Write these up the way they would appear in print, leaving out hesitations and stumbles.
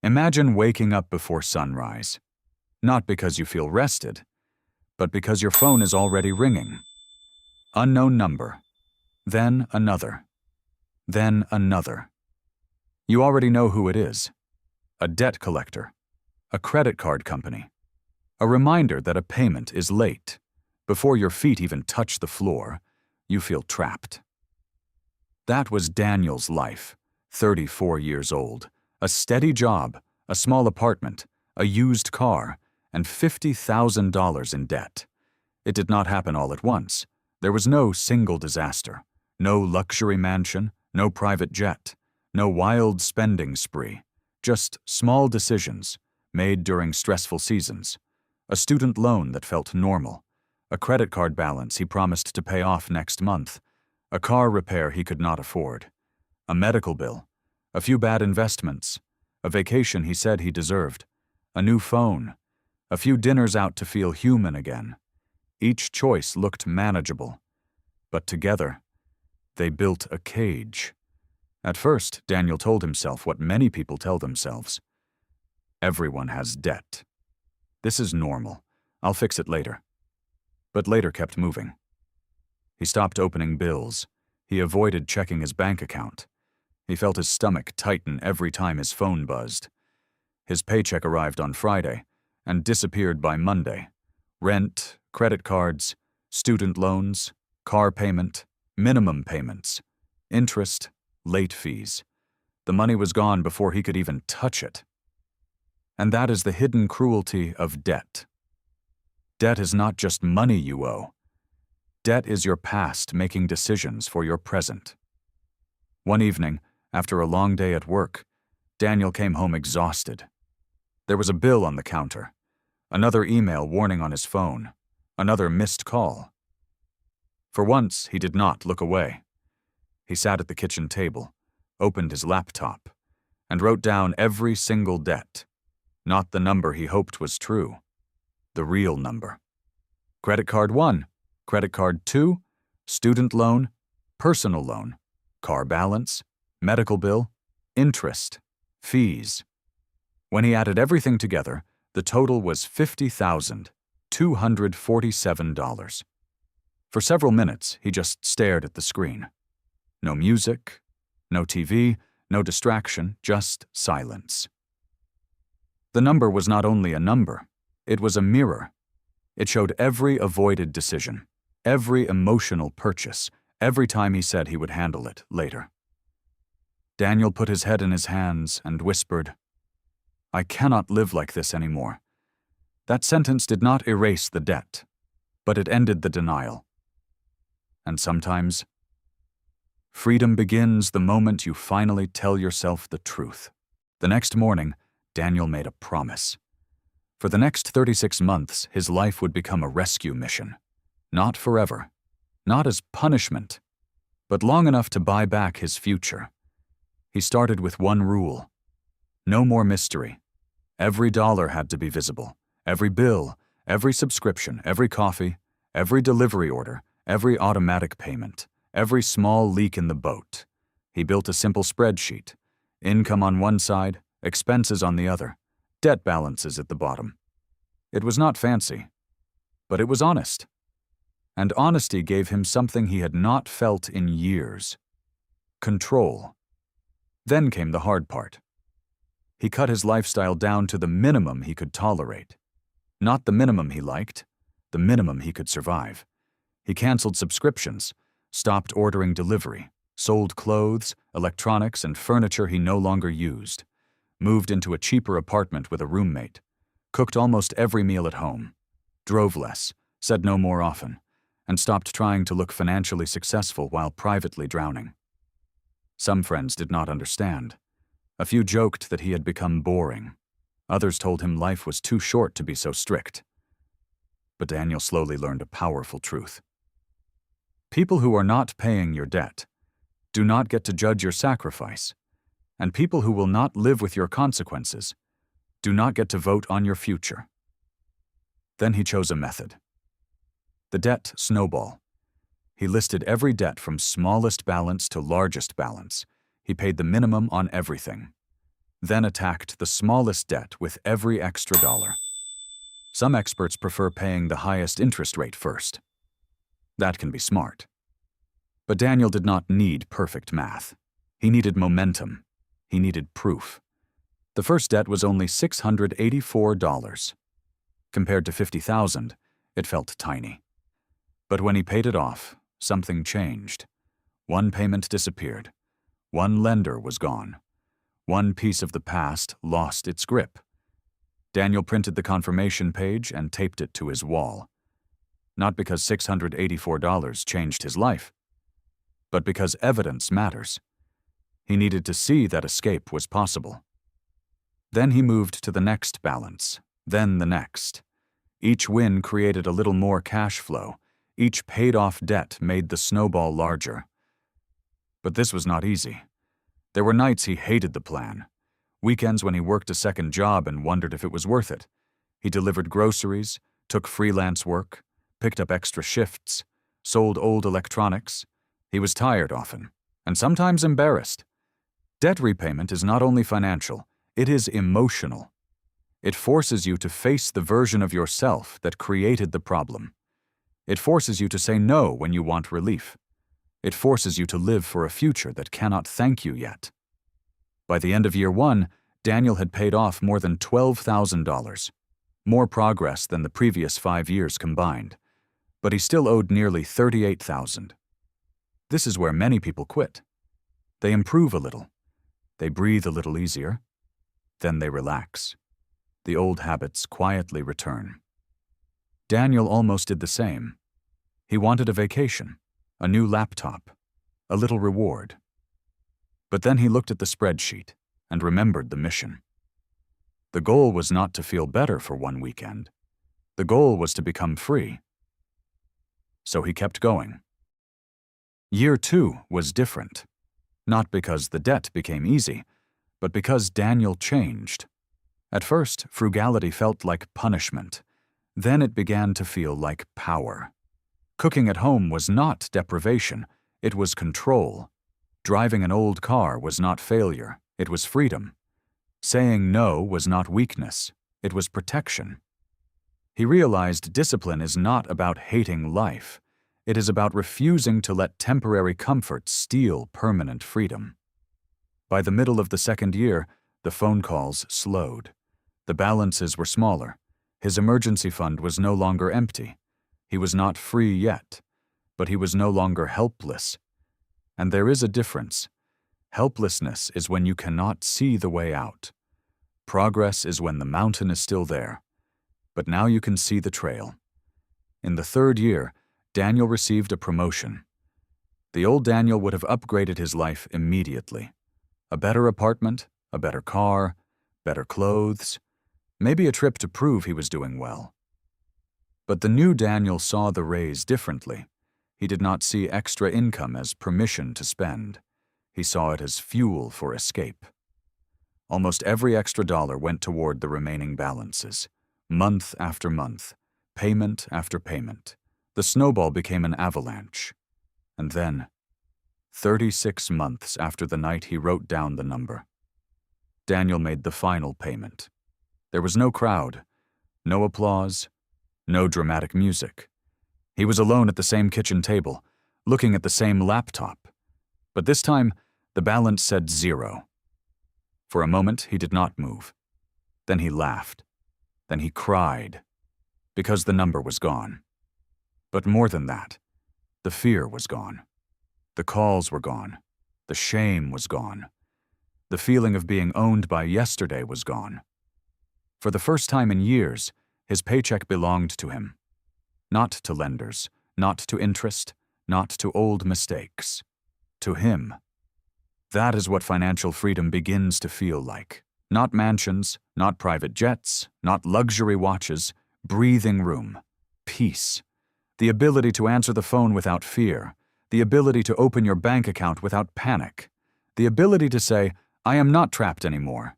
Imagine waking up before sunrise, not because you feel rested, but because your phone is already ringing. Unknown number, then another, then another. You already know who it is. A debt collector, a credit card company, a reminder that a payment is late. Before your feet even touch the floor, you feel trapped. That was Daniel's life, 34 years old, a steady job, a small apartment, a used car, and $50,000 in debt. It did not happen all at once. There was no single disaster, no luxury mansion, no private jet, no wild spending spree, just small decisions made during stressful seasons. A student loan that felt normal, a credit card balance he promised to pay off next month, a car repair he could not afford, a medical bill, a few bad investments, a vacation he said he deserved, a new phone, a few dinners out to feel human again. Each choice looked manageable, but together, they built a cage. At first, Daniel told himself what many people tell themselves. Everyone has debt. This is normal. I'll fix it later. But later kept moving. He stopped opening bills. He avoided checking his bank account. He felt his stomach tighten every time his phone buzzed. His paycheck arrived on Friday and disappeared by Monday. Rent, credit cards, student loans, car payment, minimum payments, interest, late fees. The money was gone before he could even touch it. And that is the hidden cruelty of debt. Debt is not just money you owe. Debt is your past making decisions for your present. One evening, after a long day at work, Daniel came home exhausted. There was a bill on the counter, another email warning on his phone, another missed call. For once, he did not look away. He sat at the kitchen table, opened his laptop, and wrote down every single debt. Not the number he hoped was true, the real number. Credit card 1, credit card 2, student loan, personal loan, car balance, medical bill, interest, fees. When he added everything together, the total was $50,247. For several minutes, he just stared at the screen. No music, no TV, no distraction, just silence. The number was not only a number, it was a mirror. It showed every avoided decision, every emotional purchase, every time he said he would handle it later. Daniel put his head in his hands and whispered, "I cannot live like this anymore." That sentence did not erase the debt, but it ended the denial. And sometimes, freedom begins the moment you finally tell yourself the truth. The next morning, Daniel made a promise. For the next 36 months, his life would become a rescue mission. Not forever, not as punishment, but long enough to buy back his future. He started with one rule: no more mystery. Every dollar had to be visible. Every bill, every subscription, every coffee, every delivery order, every automatic payment, every small leak in the boat. He built a simple spreadsheet. Income on one side, expenses on the other, debt balances at the bottom. It was not fancy, but it was honest. And honesty gave him something he had not felt in years: control. Then came the hard part. He cut his lifestyle down to the minimum he could tolerate. Not the minimum he liked, the minimum he could survive. He canceled subscriptions, stopped ordering delivery, sold clothes, electronics, and furniture he no longer used, moved into a cheaper apartment with a roommate, cooked almost every meal at home, drove less, said no more often, and stopped trying to look financially successful while privately drowning. Some friends did not understand. A few joked that he had become boring. Others told him life was too short to be so strict. But Daniel slowly learned a powerful truth. People who are not paying your debt do not get to judge your sacrifice, and people who will not live with your consequences do not get to vote on your future. Then he chose a method. The debt snowball. He listed every debt from smallest balance to largest balance. He paid the minimum on everything. then attacked the smallest debt with every extra dollar. Some experts prefer paying the highest interest rate first. That can be smart. But Daniel did not need perfect math. He needed momentum. He needed proof. The first debt was only $684. Compared to $50,000, it felt tiny. But when he paid it off, something changed. One payment disappeared. One lender was gone. One piece of the past lost its grip. Daniel printed the confirmation page and taped it to his wall. Not because $684 changed his life, but because evidence matters. He needed to see that escape was possible. Then he moved to the next balance, then the next. Each win created a little more cash flow. Each paid-off debt made the snowball larger. But this was not easy. There were nights he hated the plan. Weekends when he worked a second job and wondered if it was worth it. He delivered groceries, took freelance work, picked up extra shifts, sold old electronics. He was tired often, and sometimes embarrassed. Debt repayment is not only financial, it is emotional. It forces you to face the version of yourself that created the problem. It forces you to say no when you want relief. It forces you to live for a future that cannot thank you yet. By the end of year one, Daniel had paid off more than $12,000, more progress than the previous 5 years combined, but he still owed nearly $38,000. This is where many people quit. They improve a little. They breathe a little easier. Then they relax. The old habits quietly return. Daniel almost did the same. He wanted a vacation, a new laptop, a little reward. But then he looked at the spreadsheet and remembered the mission. The goal was not to feel better for one weekend. The goal was to become free. So he kept going. Year 2 was different, not because the debt became easy, but because Daniel changed. At first, frugality felt like punishment. Then it began to feel like power. Cooking at home was not deprivation, it was control. Driving an old car was not failure, it was freedom. Saying no was not weakness, it was protection. He realized discipline is not about hating life. It is about refusing to let temporary comfort steal permanent freedom. By the middle of the second year, the phone calls slowed. The balances were smaller. His emergency fund was no longer empty. He was not free yet, but he was no longer helpless. And there is a difference. Helplessness is when you cannot see the way out. Progress is when the mountain is still there, but now you can see the trail. In the third year, Daniel received a promotion. The old Daniel would have upgraded his life immediately. A better apartment, a better car, better clothes, maybe a trip to prove he was doing well. But the new Daniel saw the raise differently. He did not see extra income as permission to spend. He saw it as fuel for escape. Almost every extra dollar went toward the remaining balances. Month after month, payment after payment. The snowball became an avalanche. And then, 36 months after the night he wrote down the number, Daniel made the final payment. There was no crowd, no applause, no dramatic music. He was alone at the same kitchen table, looking at the same laptop. But this time, the balance said 0. For a moment, he did not move. Then he laughed. Then he cried, because the number was gone. But more than that, the fear was gone. The calls were gone. The shame was gone. The feeling of being owned by yesterday was gone. For the first time in years, his paycheck belonged to him. Not to lenders, not to interest, not to old mistakes. To him. That is what financial freedom begins to feel like. Not mansions, not private jets, not luxury watches, breathing room, peace. The ability to answer the phone without fear. The ability to open your bank account without panic. The ability to say, I am not trapped anymore.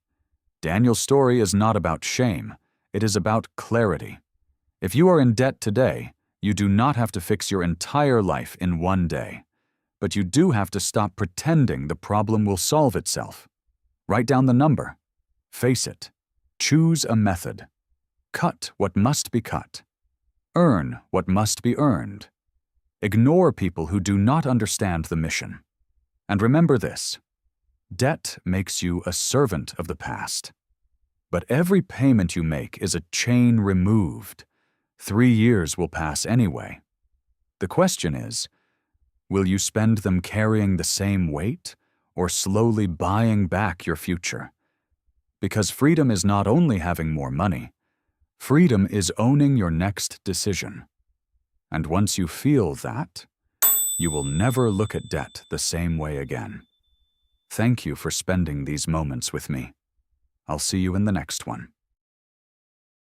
Daniel's story is not about shame. It is about clarity. If you are in debt today, you do not have to fix your entire life in one day. But you do have to stop pretending the problem will solve itself. Write down the number. Face it. Choose a method. Cut what must be cut. Earn what must be earned. Ignore people who do not understand the mission. And remember this: debt makes you a servant of the past. But every payment you make is a chain removed. 3 years will pass anyway. The question is, will you spend them carrying the same weight or slowly buying back your future? Because freedom is not only having more money, freedom is owning your next decision. And once you feel that, you will never look at debt the same way again. Thank you for spending these moments with me. I'll see you in the next one.